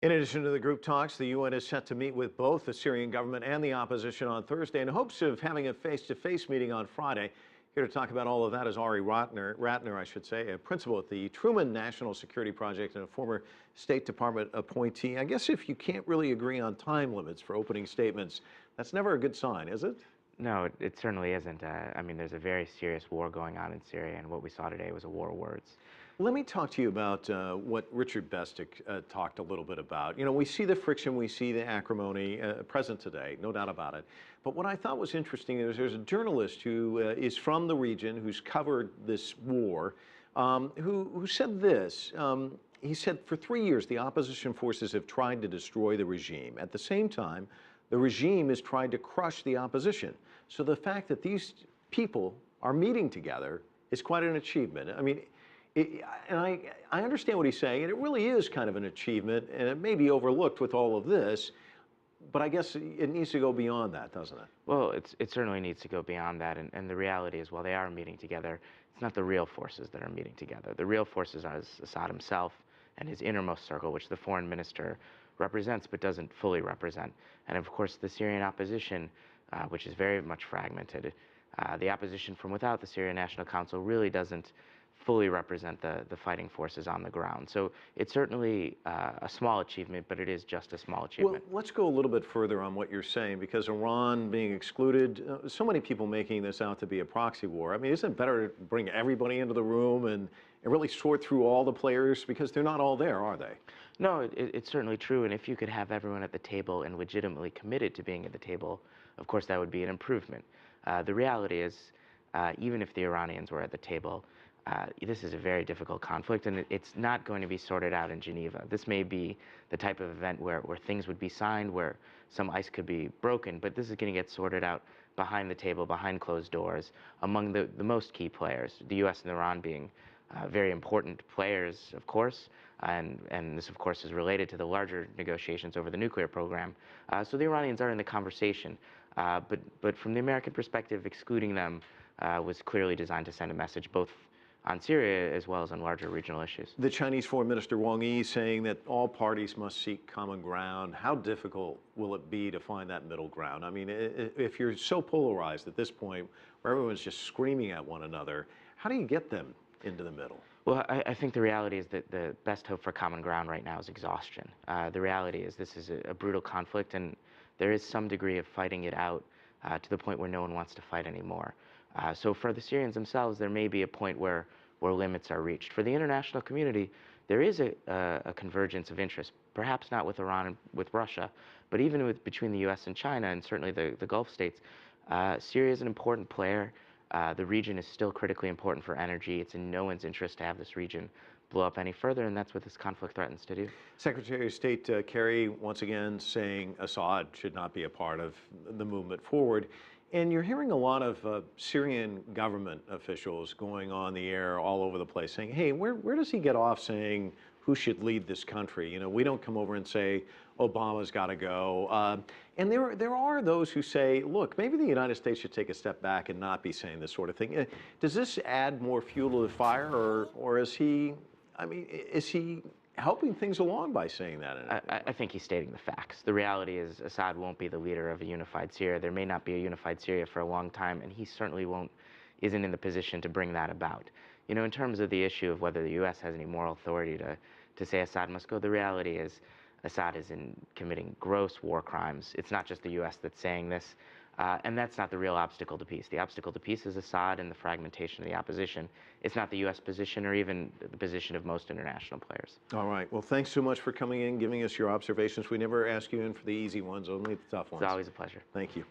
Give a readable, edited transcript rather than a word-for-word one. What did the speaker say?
In addition to the group talks, the UN is set to meet with both the Syrian government and the opposition on Thursday in hopes of having a face-to-face meeting on Friday. Here to talk about all of that is Ari Ratner, I should say, a principal at the Truman National Security Project and a former State Department appointee. I guess if you can't really agree on time limits for opening statements, that's never a good sign, is it? No, it certainly isn't. I mean, there's a very serious war going on in Syria, and what we saw today was a war of words. Let me talk to you about what Richard Bestick talked a little bit about. You know, we see the friction, we see the acrimony present today, no doubt about it. But what I thought was interesting is there's a journalist who is from the region, who's covered this war, who said this. He said, for 3 years, the opposition forces have tried to destroy the regime. At the same time, the regime has tried to crush the opposition. So the fact that these people are meeting together is quite an achievement. I mean, I understand what he's saying, and it really is kind of an achievement, and it may be overlooked with all of this, but I guess it needs to go beyond that, doesn't it? Well, it certainly needs to go beyond that, and the reality is, while they are meeting together, it's not the real forces that are meeting together. The real forces are Assad himself and his innermost circle, which the foreign minister represents but doesn't fully represent. And of course, the Syrian opposition, which is very much fragmented. The opposition from without the Syrian National Council really doesn't fully represent the fighting forces on the ground. So it's certainly a small achievement, but it is just a small achievement. Well, let's go a little bit further on what you're saying, because Iran being excluded, so many people making this out to be a proxy war. I mean, isn't it better to bring everybody into the room and really sort through all the players, because they're not all there, are they? No, it's certainly true, and if you could have everyone at the table and legitimately committed to being at the table, of course that would be an improvement. The reality is, even if the Iranians were at the table, this is a very difficult conflict, and it's not going to be sorted out in Geneva. This may be the type of event where things would be signed, where some ice could be broken, but this is going to get sorted out behind the table, behind closed doors, among the most key players, the U.S. and Iran being very important players, of course, and this, of course, is related to the larger negotiations over the nuclear program. So the Iranians are in the conversation, but from the American perspective, excluding them was clearly designed to send a message both on Syria as well as on larger regional issues. The Chinese Foreign Minister Wang Yi saying that all parties must seek common ground. How difficult will it be to find that middle ground? I mean, if you're so polarized at this point, where everyone's just screaming at one another, how do you get them into the middle? Well, I think the reality is that the best hope for common ground right now is exhaustion. The reality is this is a brutal conflict, and there is some degree of fighting it out to the point where no one wants to fight anymore. So for the Syrians themselves, there may be a point where limits are reached. For the international community, there is a convergence of interest, perhaps not with Iran and with Russia, but even between the U.S. and China, and certainly the Gulf states. Syria is an important player. The region is still critically important for energy. It's in no one's interest to have this region blow up any further, and that's what this conflict threatens to do. Secretary of State Kerry once again saying Assad should not be a part of the movement forward. And you're hearing a lot of Syrian government officials going on the air all over the place saying, hey, where does he get off saying who should lead this country? You know, we don't come over and say Obama's got to go. And there are those who say, look, maybe the United States should take a step back and not be saying this sort of thing. Does this add more fuel to the fire, or is he, I mean, is he helping things along by saying that? I think he's stating the facts. The reality is Assad won't be the leader of a unified Syria. There may not be a unified Syria for a long time, and he certainly isn't in the position to bring that about. You know, in terms of the issue of whether the U.S. has any moral authority to say Assad must go, the reality is Assad is committing gross war crimes. It's not just the U.S. that's saying this, and that's not the real obstacle to peace. The obstacle to peace is Assad and the fragmentation of the opposition. It's not the U.S. position or even the position of most international players. All right. Well, thanks so much for coming in, giving us your observations. We never ask you in for the easy ones, only the tough ones. It's always a pleasure. Thank you.